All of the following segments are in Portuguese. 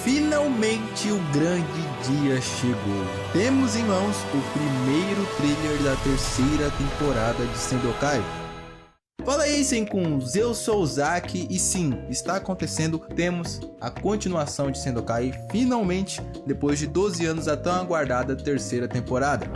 Finalmente o grande dia chegou. Temos em mãos o primeiro trailer da terceira temporada de Sendokai. Fala aí, Senkuns, eu sou o Zaki e sim, está acontecendo, temos a continuação de Sendokai finalmente, depois de 12 anos da tão aguardada terceira temporada.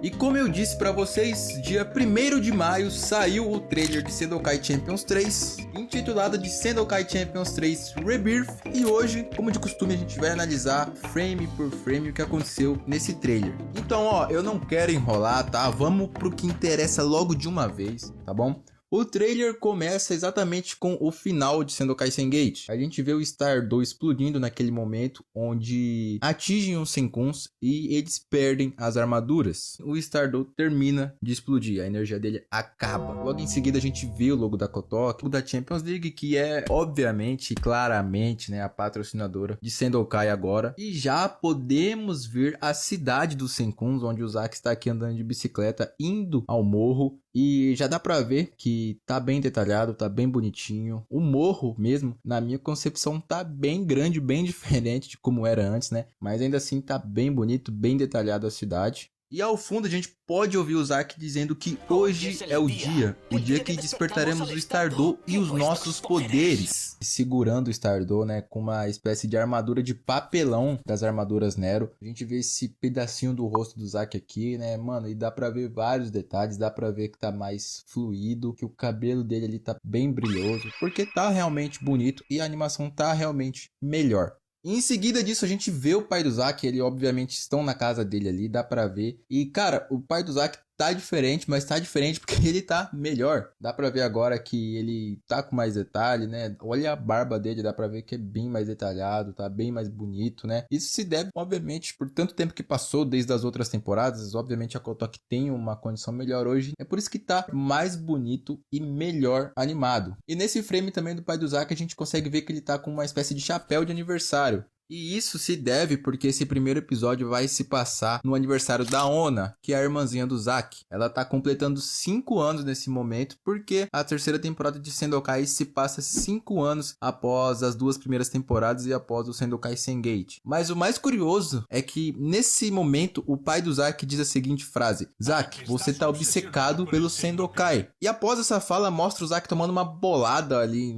E como eu disse pra vocês, dia 1º de maio saiu o trailer de Sendokai Champions 3, intitulado de Sendokai Champions 3 Rebirth, e hoje, como de costume, a gente vai analisar frame por frame o que aconteceu nesse trailer. Então, ó, eu não quero enrolar, tá? Vamos pro que interessa logo de uma vez, tá bom? O trailer começa exatamente com o final de Sendokai Sengate. A gente vê o Stardo explodindo naquele momento onde atingem os Senkuns e eles perdem as armaduras. O Stardo termina de explodir, a energia dele acaba. Logo em seguida a gente vê o logo da Kotoki, o da Champions League, que é obviamente, claramente, né, a patrocinadora de Sendokai agora. E já podemos ver a cidade dos Senkuns, onde o Zaki está aqui andando de bicicleta, indo ao morro. E já dá pra ver que tá bem detalhado, tá bem bonitinho. O morro mesmo, na minha concepção, tá bem grande, bem diferente de como era antes, né? Mas ainda assim tá bem bonito, bem detalhado a cidade. E ao fundo a gente pode ouvir o Zaki dizendo que hoje é o dia que despertaremos o Stardo e os nossos poderes. Segurando o Stardo, né, com uma espécie de armadura de papelão das armaduras Nero. A gente vê esse pedacinho do rosto do Zaki aqui, né, mano, e dá pra ver vários detalhes, dá pra ver que tá mais fluido, que o cabelo dele ali tá bem brilhoso, porque tá realmente bonito e a animação tá realmente melhor. E em seguida disso a gente vê o pai do Zaki, ele obviamente estão na casa dele ali, dá pra ver. E cara, o pai do Zaki tá diferente, mas tá diferente porque ele tá melhor. Dá pra ver agora que ele tá com mais detalhe, né? Olha a barba dele, dá pra ver que é bem mais detalhado, tá bem mais bonito, né? Isso se deve, obviamente, por tanto tempo que passou desde as outras temporadas. Obviamente a Kotoki tem uma condição melhor hoje. É por isso que tá mais bonito e melhor animado. E nesse frame também do pai do Zaki a gente consegue ver que ele tá com uma espécie de chapéu de aniversário. E isso se deve porque esse primeiro episódio vai se passar no aniversário da Onna, que é a irmãzinha do Zaki. Ela tá completando 5 anos nesse momento, porque a terceira temporada de Sendokai se passa 5 anos após as duas primeiras temporadas e após o Sendokai Sengate. Mas o mais curioso é que nesse momento o pai do Zaki diz a seguinte frase: Zaki, você tá obcecado pelo Sendokai. E após essa fala mostra o Zaki tomando uma bolada ali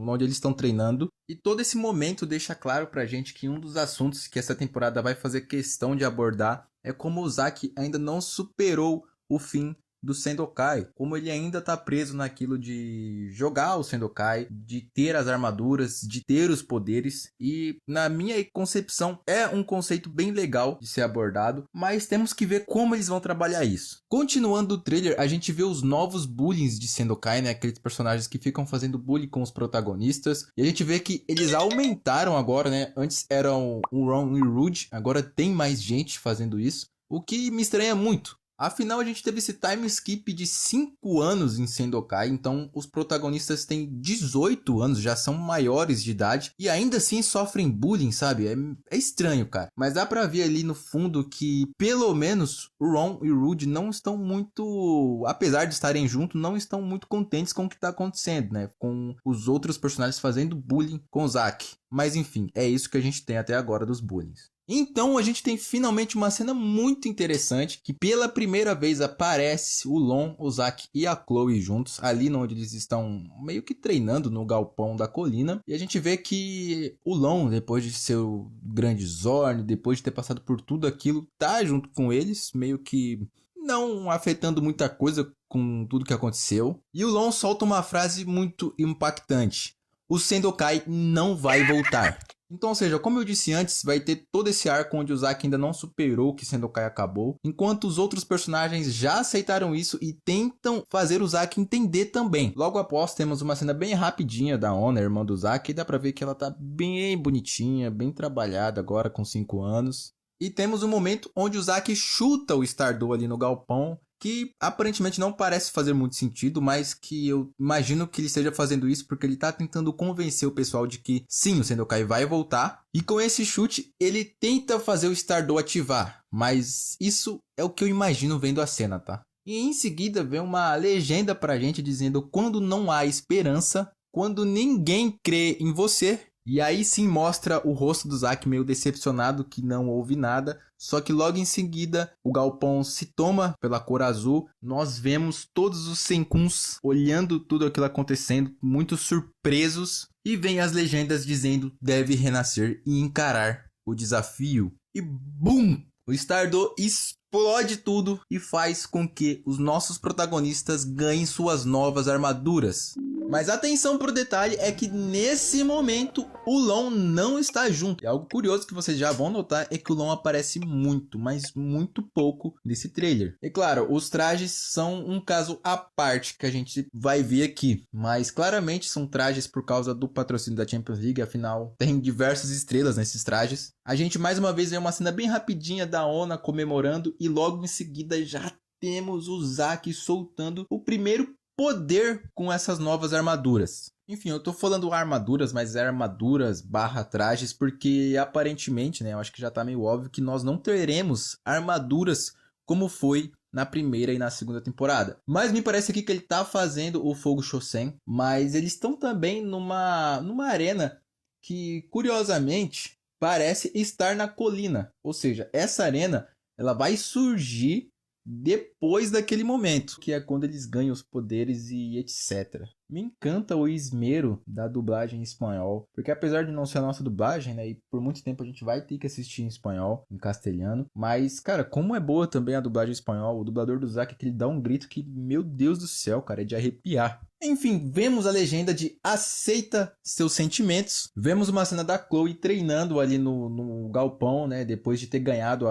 onde eles estão treinando. E todo esse momento deixa claro pra gente que um dos assuntos que essa temporada vai fazer questão de abordar é como o Zaki ainda não superou o fim do Sendokai, como ele ainda tá preso naquilo de jogar o Sendokai, de ter as armaduras, de ter os poderes, e na minha concepção é um conceito bem legal de ser abordado, mas temos que ver como eles vão trabalhar isso. Continuando o trailer, a gente vê os novos bullies de Sendokai, né, aqueles personagens que ficam fazendo bullying com os protagonistas, e a gente vê que eles aumentaram agora, né, antes eram o Ron e o Rude, agora tem mais gente fazendo isso, o que me estranha muito. Afinal, a gente teve esse time skip de 5 anos em Sendokai, então os protagonistas têm 18 anos, já são maiores de idade e ainda assim sofrem bullying, sabe? É estranho, cara. Mas dá pra ver ali no fundo que, pelo menos, o Ron e o Rude não estão muito, apesar de estarem juntos, não estão muito contentes com o que tá acontecendo, né? Com os outros personagens fazendo bullying com o Zaki. Mas enfim, é isso que a gente tem até agora dos bullying. Então a gente tem finalmente uma cena muito interessante que pela primeira vez aparece o Lon, o Zaki e a Chloe juntos ali onde eles estão meio que treinando no galpão da colina, e a gente vê que o Lon, depois de ser o grande Zorn, depois de ter passado por tudo aquilo, tá junto com eles, meio que não afetando muita coisa com tudo que aconteceu, e o Lon solta uma frase muito impactante: o Sendokai não vai voltar. Então, ou seja, como eu disse antes, vai ter todo esse arco onde o Zaki ainda não superou o que Sendokai acabou, enquanto os outros personagens já aceitaram isso e tentam fazer o Zaki entender também. Logo após, temos uma cena bem rapidinha da Onna, irmã do Zaki, e dá pra ver que ela tá bem bonitinha, bem trabalhada agora com 5 anos. E temos um momento onde o Zaki chuta o Stardo ali no galpão, que aparentemente não parece fazer muito sentido, mas que eu imagino que ele esteja fazendo isso porque ele está tentando convencer o pessoal de que sim, o Sendokai vai voltar. E com esse chute, ele tenta fazer o Stardo ativar, mas isso é o que eu imagino vendo a cena, tá? E em seguida vem uma legenda pra gente dizendo: quando não há esperança, quando ninguém crê em você. E aí sim mostra o rosto do Zack meio decepcionado que não houve nada. Só que logo em seguida o galpão se toma pela cor azul. Nós vemos todos os Senkuns olhando tudo aquilo acontecendo, muito surpresos. E vem as legendas dizendo deve renascer e encarar o desafio. E BUM! O Stardust explode tudo e faz com que os nossos protagonistas ganhem suas novas armaduras. Mas atenção pro detalhe é que nesse momento o Long não está junto. E algo curioso que vocês já vão notar é que o Long aparece muito, mas muito pouco nesse trailer. E claro, os trajes são um caso à parte que a gente vai ver aqui. Mas claramente são trajes por causa do patrocínio da Champions League, afinal tem diversas estrelas nesses trajes. A gente mais uma vez vê uma cena bem rapidinha da Ona comemorando e logo em seguida já temos o Zack soltando o primeiro poder com essas novas armaduras. Enfim, eu tô falando armaduras, mas é armaduras barra trajes, porque aparentemente, né, eu acho que já tá meio óbvio que nós não teremos armaduras como foi na primeira e na segunda temporada. Mas me parece aqui que ele tá fazendo o Fogo Shosen, mas eles estão também numa arena que, curiosamente, parece estar na colina. Ou seja, essa arena ela vai surgir depois daquele momento, que é quando eles ganham os poderes e etc. Me encanta o esmero da dublagem em espanhol, porque apesar de não ser a nossa dublagem, né, e por muito tempo a gente vai ter que assistir em espanhol, em castelhano, mas, cara, como é boa também a dublagem em espanhol, o dublador do Zack, que ele dá um grito que, meu Deus do céu, cara, é de arrepiar. Enfim, vemos a legenda de aceita seus sentimentos. Vemos uma cena da Chloe treinando ali no galpão, né? Depois de ter ganhado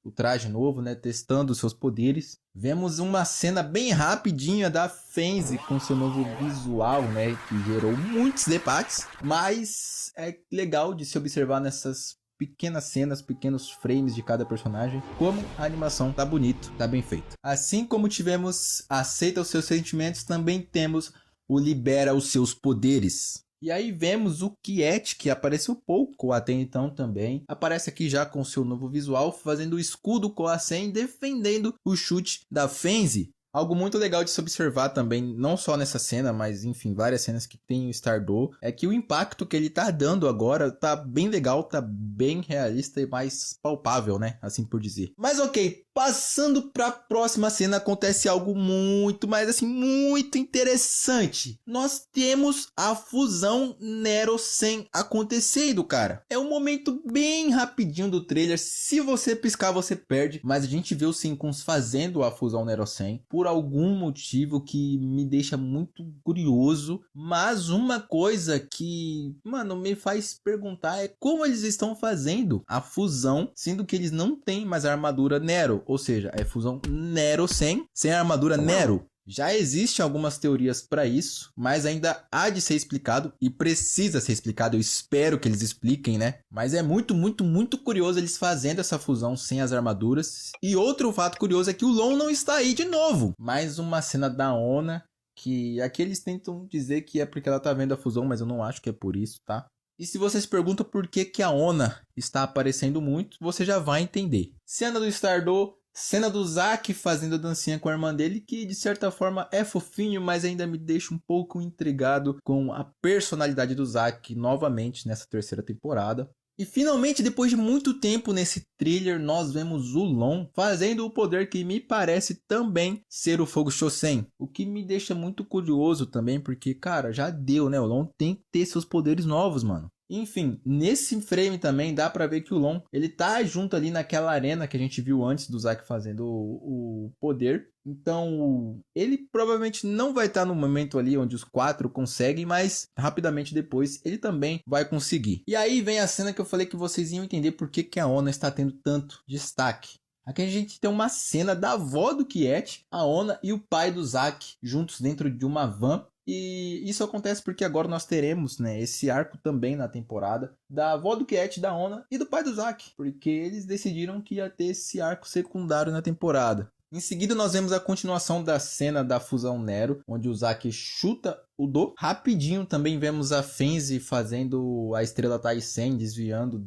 o traje novo, né? Testando seus poderes. Vemos uma cena bem rapidinha da Fenzi com seu novo visual, né? Que gerou muitos debates. Mas é legal de se observar nessas pequenas cenas, pequenos frames de cada personagem, como a animação tá bonito, tá bem feito. Assim como tivemos aceita os seus sentimentos, também temos o libera os seus poderes. E aí vemos o Kiet, que apareceu pouco até então também. Aparece aqui já com seu novo visual, fazendo o escudo Koasen, defendendo o chute da Fenzi. Algo muito legal de se observar também, não só nessa cena, mas enfim, várias cenas que tem o Stardust, é que o impacto que ele tá dando agora tá bem legal, tá bem realista e mais palpável, né? Assim por dizer. Mas ok, passando pra próxima cena, acontece algo muito, mas assim, muito interessante. Nós temos a fusão Nero-Sen acontecendo, cara. É um momento bem rapidinho do trailer, se você piscar você perde, mas a gente vê os Senkuns fazendo a fusão Nero-Sen por algum motivo que me deixa muito curioso, mas uma coisa que, mano, me faz perguntar é como eles estão fazendo a fusão, sendo que eles não têm mais a armadura Nero, ou seja, é fusão Nero sem a armadura Nero. Já existem algumas teorias para isso, mas ainda há de ser explicado e precisa ser explicado. Eu espero que eles expliquem, né? Mas é muito, muito, muito curioso eles fazendo essa fusão sem as armaduras. E outro fato curioso é que o Long não está aí de novo. Mais uma cena da Ona, que aqui eles tentam dizer que é porque ela tá vendo a fusão, mas eu não acho que é por isso, tá? E se vocês perguntam por que a Ona está aparecendo muito, você já vai entender. Cena do Stardust. Cena do Zack fazendo a dancinha com a irmã dele, que de certa forma é fofinho, mas ainda me deixa um pouco intrigado com a personalidade do Zack novamente nessa terceira temporada. E finalmente, depois de muito tempo nesse thriller, nós vemos o Long fazendo o poder que me parece também ser o Fogo Shosen. O que me deixa muito curioso também, porque, cara, já deu, né? O Long tem que ter seus poderes novos, mano. Enfim, nesse frame também dá pra ver que o Long, ele tá junto ali naquela arena que a gente viu antes do Zack fazendo o poder. Então, ele provavelmente não vai estar no momento ali onde os quatro conseguem, mas rapidamente depois ele também vai conseguir. E aí vem a cena que eu falei que vocês iam entender por que a Ona está tendo tanto destaque. Aqui a gente tem uma cena da avó do Kiet, a Ona e o pai do Zack juntos dentro de uma van. E isso acontece porque agora nós teremos, né, esse arco também na temporada da avó do Kiet, da Ona e do pai do Zack, porque eles decidiram que ia ter esse arco secundário na temporada. Em seguida nós vemos a continuação da cena da fusão Nero, onde o Zack chuta o Do. Rapidinho também vemos a Fenzi fazendo a estrela Taisen, desviando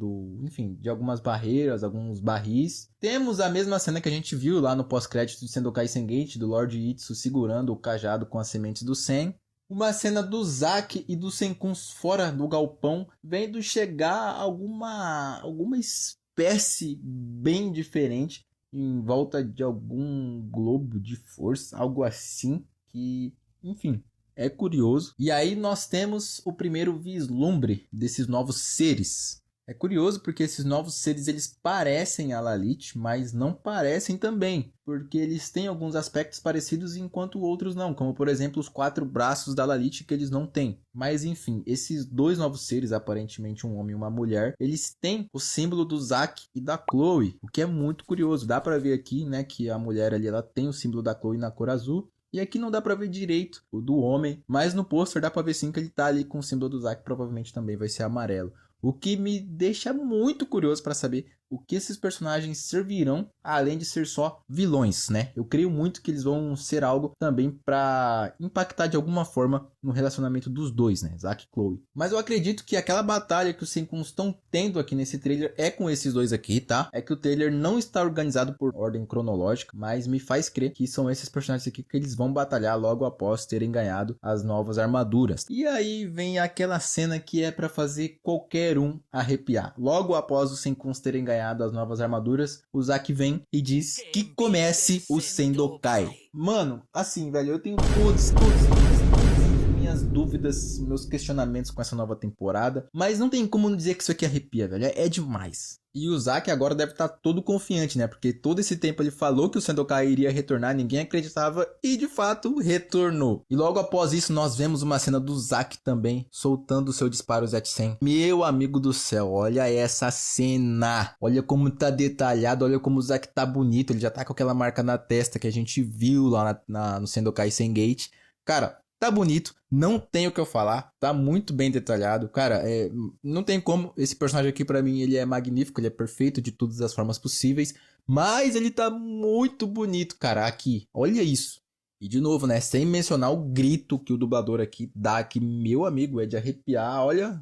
de algumas barreiras, alguns barris. Temos a mesma cena que a gente viu lá no pós-crédito de Sendokai Sengate, do Lord Itsu segurando o cajado com as sementes do Sen. uma cena do Zack e do Senkuns fora do galpão, vendo chegar alguma espécie bem diferente em volta de algum globo de força, algo assim, que, enfim, é curioso. E aí nós temos o primeiro vislumbre desses novos seres. É curioso porque esses novos seres eles parecem a Lalith, mas não parecem também, porque eles têm alguns aspectos parecidos enquanto outros não, como por exemplo os 4 braços da Lalith que eles não têm. Mas enfim, esses dois novos seres, aparentemente um homem e uma mulher, eles têm o símbolo do Zack e da Chloe, o que é muito curioso. Dá pra ver aqui, né, que a mulher ali ela tem o símbolo da Chloe na cor azul. E aqui não dá pra ver direito o do homem, mas no pôster dá pra ver sim que ele tá ali com o símbolo do Zack, provavelmente também vai ser amarelo. O que me deixa muito curioso para saber o que esses personagens servirão, além de ser só vilões, né? Eu creio muito que eles vão ser algo também para impactar de alguma forma no relacionamento dos dois, né? Zack e Chloe. Mas eu acredito que aquela batalha que os Senkuns estão tendo aqui nesse trailer é com esses dois aqui, tá? É que o trailer não está organizado por ordem cronológica, mas me faz crer que são esses personagens aqui que eles vão batalhar logo após terem ganhado as novas armaduras. E aí vem aquela cena que é para fazer qualquer um arrepiar. Logo após os Senkuns terem ganhado as novas armaduras, o Zack vem e diz que comece o Sendokai. Mano, assim, velho, eu tenho todas minhas dúvidas, meus questionamentos com essa nova temporada, mas não tem como não dizer que isso aqui arrepia, velho, é demais. E o Zack agora deve estar todo confiante, né? Porque todo esse tempo ele falou que o Sendokai iria retornar, ninguém acreditava e de fato retornou. E logo após isso nós vemos uma cena do Zack também soltando o seu disparo Zetsen. Meu amigo do céu, olha essa cena. Olha como tá detalhado, olha como o Zack tá bonito. Ele já tá com aquela marca na testa que a gente viu lá no Sendokai Sengate. Cara, tá bonito, não tem o que eu falar, tá muito bem detalhado. Cara, não tem como, esse personagem aqui pra mim, ele é magnífico, ele é perfeito de todas as formas possíveis, mas ele tá muito bonito, cara, aqui, olha isso. E de novo, né, sem mencionar o grito que o dublador aqui dá, que meu amigo, é de arrepiar, olha,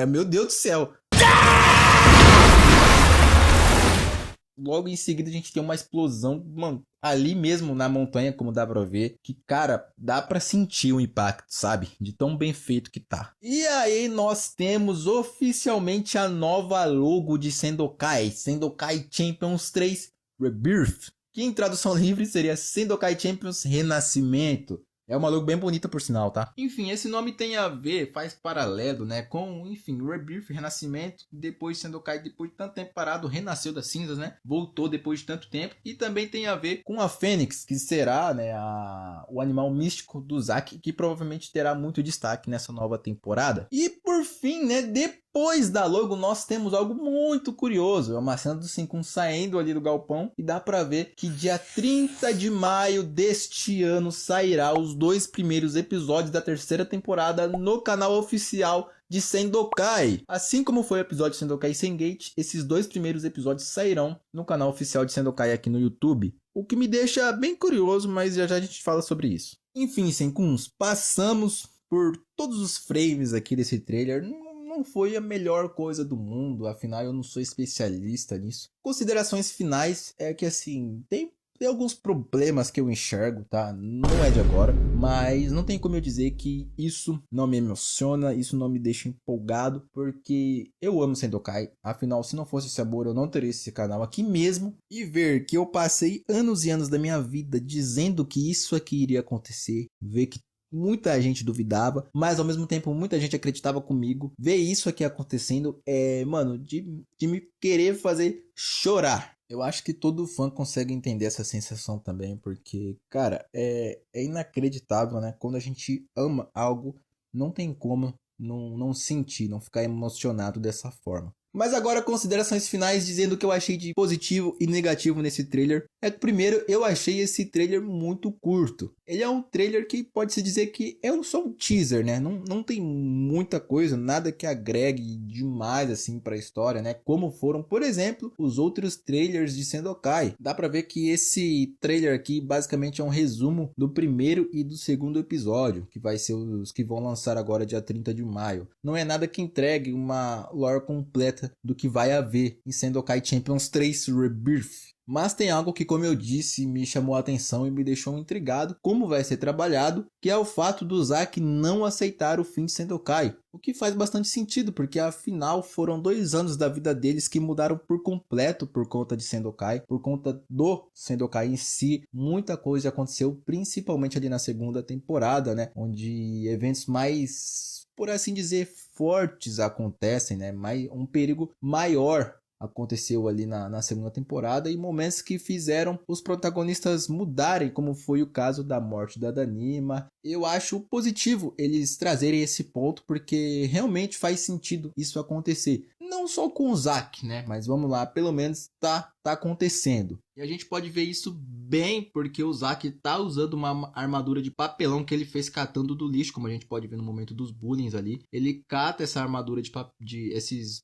meu Deus do céu. Logo em seguida a gente tem uma explosão, mano, ali mesmo na montanha, como dá pra ver, que, cara, dá pra sentir o impacto, sabe? De tão bem feito que tá. E aí nós temos oficialmente a nova logo de Sendokai, Sendokai Champions 3 Rebirth, que em tradução livre seria Sendokai Champions Renascimento. É uma logo bem bonita por sinal, tá? Enfim, esse nome tem a ver, faz paralelo, né, com, enfim, Rebirth, renascimento, depois Sendokai, depois de tanto tempo parado, renasceu das cinzas, né, voltou depois de tanto tempo, e também tem a ver com a Fênix, que será, né, o animal místico do Zack, que provavelmente terá muito destaque nessa nova temporada. E por fim, né, depois da logo, nós temos algo muito curioso. É uma cena do Senkuns saindo ali do galpão. E dá pra ver que dia 30 de maio deste ano sairá os 2 primeiros episódios da 3ª temporada no canal oficial de Sendokai. Assim como foi o episódio de Sendokai Sengate, esses 2 primeiros episódios sairão no canal oficial de Sendokai aqui no YouTube. O que me deixa bem curioso, mas já a gente fala sobre isso. Enfim, Senkuns, passamos por todos os frames aqui desse trailer. Não foi a melhor coisa do mundo, afinal eu não sou especialista nisso. Considerações finais é que assim, tem alguns problemas que eu enxergo, tá? Não é de agora, mas não tem como eu dizer que isso não me emociona, isso não me deixa empolgado, porque eu amo Sendokai, afinal se não fosse esse amor eu não teria esse canal aqui mesmo, e ver que eu passei anos e anos da minha vida dizendo que isso aqui iria acontecer, ver que muita gente duvidava, mas ao mesmo tempo muita gente acreditava comigo. Ver isso aqui acontecendo mano, de me querer fazer chorar. Eu acho que todo fã consegue entender essa sensação também, porque, cara, é inacreditável, né? Quando a gente ama algo, não tem como não sentir, não ficar emocionado dessa forma. Mas agora considerações finais dizendo o que eu achei de positivo e negativo nesse trailer. É que primeiro eu achei esse trailer muito curto. Ele é um trailer que pode-se dizer que é só um teaser, né? Não tem muita coisa, nada que agregue demais assim pra história, né? Como foram, por exemplo, os outros trailers de Sendokai. Dá pra ver que esse trailer aqui basicamente é um resumo do primeiro e do segundo episódio, que vai ser os que vão lançar agora dia 30 de maio. Não é nada que entregue uma lore completa do que vai haver em Sendokai Champions 3 Rebirth. Mas tem algo que, como eu disse, me chamou a atenção e me deixou intrigado como vai ser trabalhado, que é o fato do Zack não aceitar o fim de Sendokai. O que faz bastante sentido, porque afinal foram 2 anos da vida deles que mudaram por completo por conta de Sendokai, por conta do Sendokai em si. Muita coisa aconteceu, principalmente ali na segunda temporada, né? Onde eventos mais, por assim dizer, fortes acontecem, né? Um perigo maior aconteceu ali na segunda temporada e momentos que fizeram os protagonistas mudarem, como foi o caso da morte da Danima. Eu acho positivo eles trazerem esse ponto, porque realmente faz sentido isso acontecer. Não só com o Zack, né? Mas vamos lá, pelo menos tá acontecendo. E a gente pode ver isso bem porque o Zack tá usando uma armadura de papelão que ele fez catando do lixo, como a gente pode ver no momento dos bullying ali. Ele cata essa armadura esses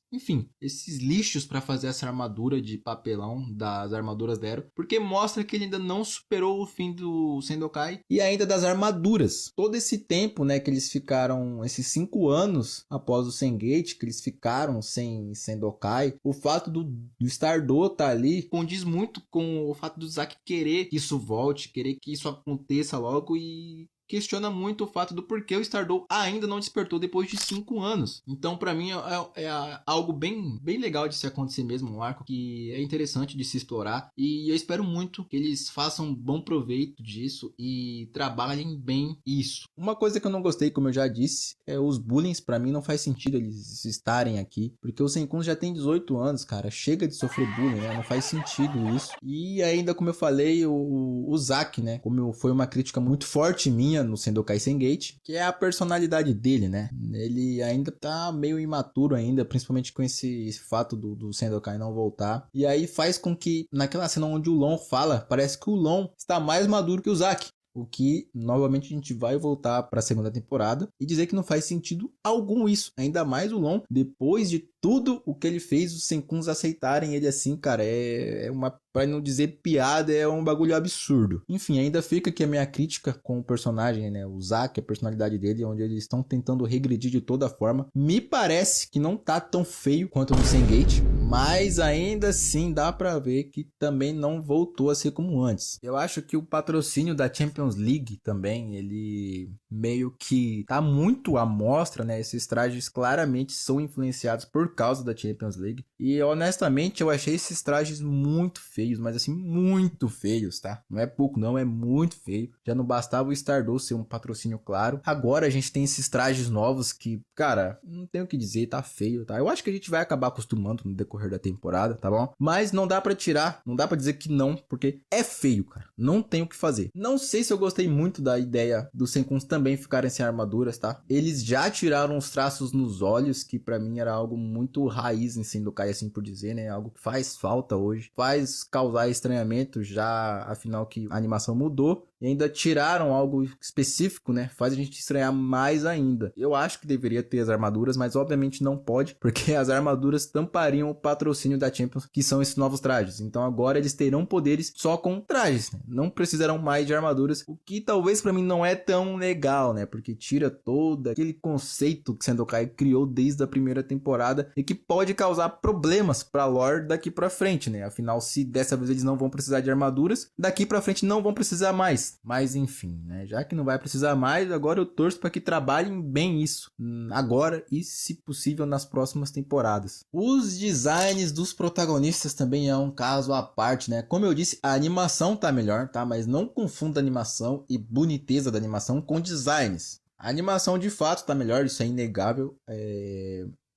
lixos para fazer essa armadura de papelão das armaduras Dero, porque mostra que ele ainda não superou o fim do Sendokai e ainda das armaduras. Todo esse tempo, né, que eles ficaram, esses 5 anos após o Sengate, que eles ficaram sem Sendokai, o fato do Stardo tá ali condiz muito com o fato do Zack querer que isso volte, querer que isso aconteça logo e questiona muito o fato do porquê o Stardo ainda não despertou depois de 5 anos. Então, pra mim, é algo bem legal de se acontecer mesmo, um arco que é interessante de se explorar. E eu espero muito que eles façam bom proveito disso e trabalhem bem isso. Uma coisa que eu não gostei, como eu já disse, é os bullying. Pra mim, não faz sentido eles estarem aqui, porque o Senkun já tem 18 anos, cara. Chega de sofrer bullying, né? Não faz sentido isso. E ainda, como eu falei, o Zack, né? Como foi uma crítica muito forte minha no Sendokai Sengate, que é a personalidade dele, né? Ele ainda tá meio imaturo ainda, principalmente com esse fato do Sendokai não voltar. E aí faz com que, naquela cena onde o Long fala, parece que o Long está mais maduro que o Zack. O que, novamente, a gente vai voltar para a segunda temporada e dizer que não faz sentido algum isso. Ainda mais o Long, depois de tudo o que ele fez, os Senkuns aceitarem ele assim, cara, é uma, pra não dizer piada, é um bagulho absurdo. Enfim, ainda fica aqui a minha crítica com o personagem, né, o Zack, a personalidade dele, onde eles estão tentando regredir de toda forma. Me parece que não tá tão feio quanto no Sengate, mas ainda assim dá pra ver que também não voltou a ser como antes. Eu acho que o patrocínio da Champions League também, ele meio que tá muito à mostra, né, esses trajes claramente são influenciados por causa da Champions League. E honestamente eu achei esses trajes muito feios, mas assim, muito feios, tá? Não é pouco não, é muito feio. Já não bastava o Stardust ser um patrocínio claro. Agora a gente tem esses trajes novos que, cara, não tenho o que dizer, tá feio, tá? Eu acho que a gente vai acabar acostumando no decorrer da temporada, tá bom? Mas não dá pra tirar, não dá pra dizer que não, porque é feio, cara. Não tem o que fazer. Não sei se eu gostei muito da ideia dos Senkuns também ficarem sem armaduras, tá? Eles já tiraram os traços nos olhos, que pra mim era algo muito raiz em Sendokai, assim por dizer, né? Algo que faz falta hoje. Faz causar estranhamento, já afinal que a animação mudou. E ainda tiraram algo específico, né? Faz a gente estranhar mais ainda. Eu acho que deveria ter as armaduras, mas obviamente não pode, porque as armaduras tampariam o patrocínio da Champions, que são esses novos trajes. Então agora eles terão poderes só com trajes, né? Não precisarão mais de armaduras, o que talvez pra mim não é tão legal, né? Porque tira todo aquele conceito que Sendokai criou desde a primeira temporada e que pode causar problemas pra lore daqui pra frente, né? Afinal, se dessa vez eles não vão precisar de armaduras, daqui pra frente não vão precisar mais. Mas enfim, né? Já que não vai precisar mais, agora eu torço para que trabalhem bem isso agora e, se possível, nas próximas temporadas. Os designs dos protagonistas também é um caso à parte, né? Como eu disse, a animação tá melhor, tá? Mas não confunda animação e boniteza da animação com designs. A animação de fato tá melhor, isso é inegável.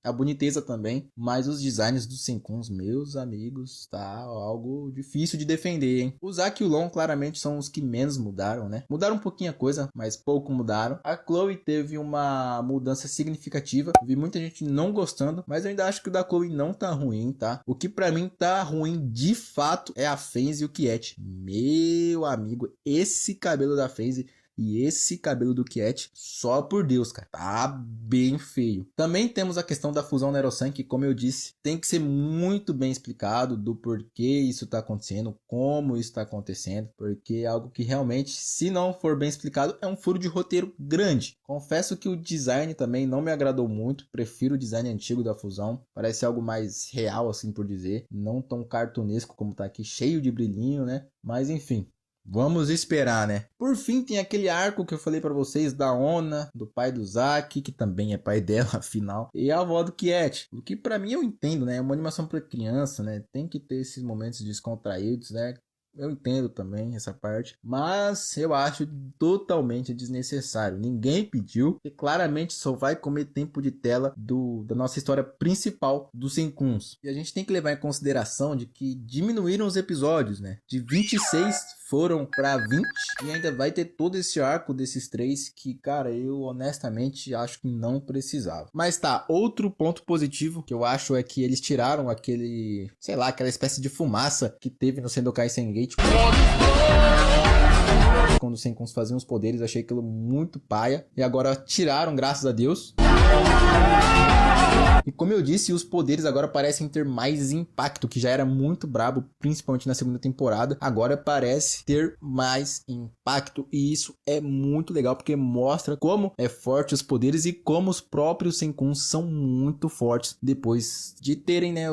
A boniteza também, mas os designs dos Senkuns, meus amigos, tá algo difícil de defender, hein? O Zack e o Long claramente são os que menos mudaram, né? Mudaram um pouquinho a coisa, mas pouco mudaram. A Chloe teve uma mudança significativa, vi muita gente não gostando, mas eu ainda acho que o da Chloe não tá ruim, tá? O que pra mim tá ruim de fato é a FaZe e o Kiet. Meu amigo, esse cabelo da FaZe E esse cabelo do Quiet, só por Deus, cara, tá bem feio. Também temos a questão da fusão Neuro-Sun, que, como eu disse, tem que ser muito bem explicado do porquê isso tá acontecendo, como isso tá acontecendo, porque é algo que realmente, se não for bem explicado, é um furo de roteiro grande. Confesso que o design também não me agradou muito, prefiro o design antigo da fusão, parece algo mais real, assim por dizer, não tão cartunesco como tá aqui, cheio de brilhinho, né? Mas enfim, vamos esperar, né? Por fim, tem aquele arco que eu falei pra vocês da Ona, do pai do Zack, que também é pai dela, afinal, e a avó do Quiet. O que pra mim eu entendo, né? É uma animação pra criança, né? Tem que ter esses momentos descontraídos, né? Eu entendo também essa parte, mas eu acho totalmente desnecessário. Ninguém pediu e claramente só vai comer tempo de tela da nossa história principal dos Senkuns. E a gente tem que levar em consideração de que diminuíram os episódios, né? De 26 foram para 20 e ainda vai ter todo esse arco desses 3 que, cara, eu honestamente acho que não precisava. Mas tá, outro ponto positivo que eu acho é que eles tiraram aquele, sei lá, aquela espécie de fumaça que teve no Sendokai Sengate. Quando os Senkuns faziam os poderes, eu achei aquilo muito paia. E agora tiraram, graças a Deus. E como eu disse, os poderes agora parecem ter mais impacto, que já era muito brabo, principalmente na segunda temporada. Agora parece ter mais impacto e isso é muito legal, porque mostra como é forte os poderes e como os próprios Senkuns são muito fortes depois de terem, né,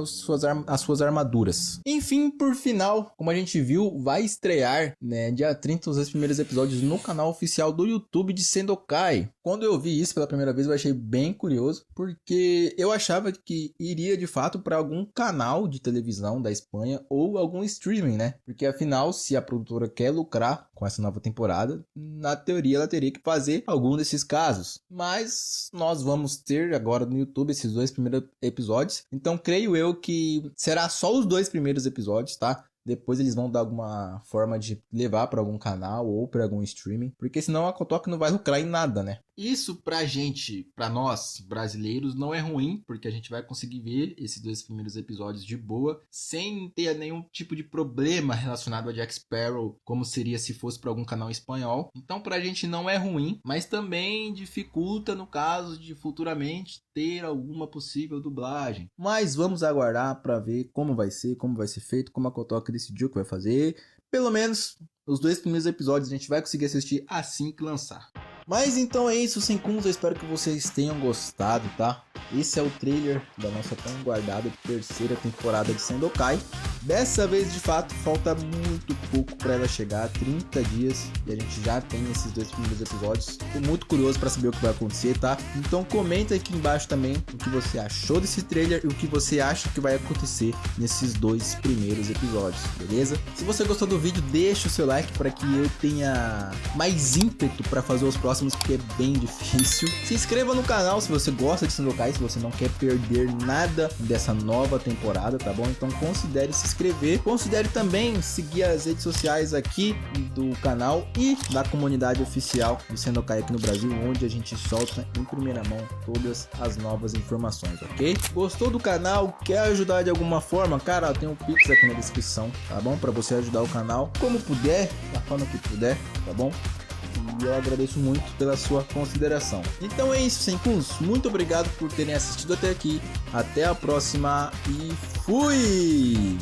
as suas armaduras. Enfim, por final, como a gente viu, vai estrear, né, dia 30 os 2 primeiros episódios no canal oficial do YouTube de Sendokai. Quando eu vi isso pela primeira vez, eu achei bem curioso, porque eu achava que iria de fato para algum canal de televisão da Espanha ou algum streaming, né? Porque afinal, se a produtora quer lucrar com essa nova temporada, na teoria ela teria que fazer algum desses casos. Mas nós vamos ter agora no YouTube esses 2 primeiros episódios, então creio eu que será só os 2 primeiros episódios, tá? Depois eles vão dar alguma forma de levar para algum canal ou para algum streaming, porque senão a Kotoku não vai lucrar em nada, né? Isso pra gente, pra nós brasileiros, não é ruim, porque a gente vai conseguir ver esses 2 primeiros episódios de boa, sem ter nenhum tipo de problema relacionado a Jack Sparrow, como seria se fosse para algum canal espanhol. Então pra gente não é ruim, mas também dificulta no caso de futuramente ter alguma possível dublagem. Mas vamos aguardar para ver como vai ser feito, como a Kotoku decidiu que vai fazer. Pelo menos os 2 primeiros episódios a gente vai conseguir assistir assim que lançar. Mas então é isso, Senkuns, eu espero que vocês tenham gostado, tá? Esse é o trailer da nossa tão guardada 3ª temporada de Sendokai. Dessa vez, de fato, falta muito pouco para ela chegar, 30 dias, e a gente já tem esses 2 primeiros episódios. Tô muito curioso para saber o que vai acontecer, tá? Então comenta aqui embaixo também o que você achou desse trailer e o que você acha que vai acontecer nesses 2 primeiros episódios, beleza? Se você gostou do vídeo, deixa o seu like para que eu tenha mais ímpeto para fazer os próximos, porque é bem difícil. Se inscreva no canal se você gosta de Sendokai, se você não quer perder nada dessa nova temporada, tá bom? Então considere se inscrever, considere também seguir as redes sociais aqui do canal e da comunidade oficial do Sendokai aqui no Brasil, onde a gente solta em primeira mão todas as novas informações, ok? Gostou do canal? Quer ajudar de alguma forma? Cara, tem um Pix aqui na descrição, tá bom? Para você ajudar o canal como puder, da forma que puder, tá bom? E eu agradeço muito pela sua consideração. Então é isso, Senkuns. Muito obrigado por terem assistido até aqui. Até a próxima e fui!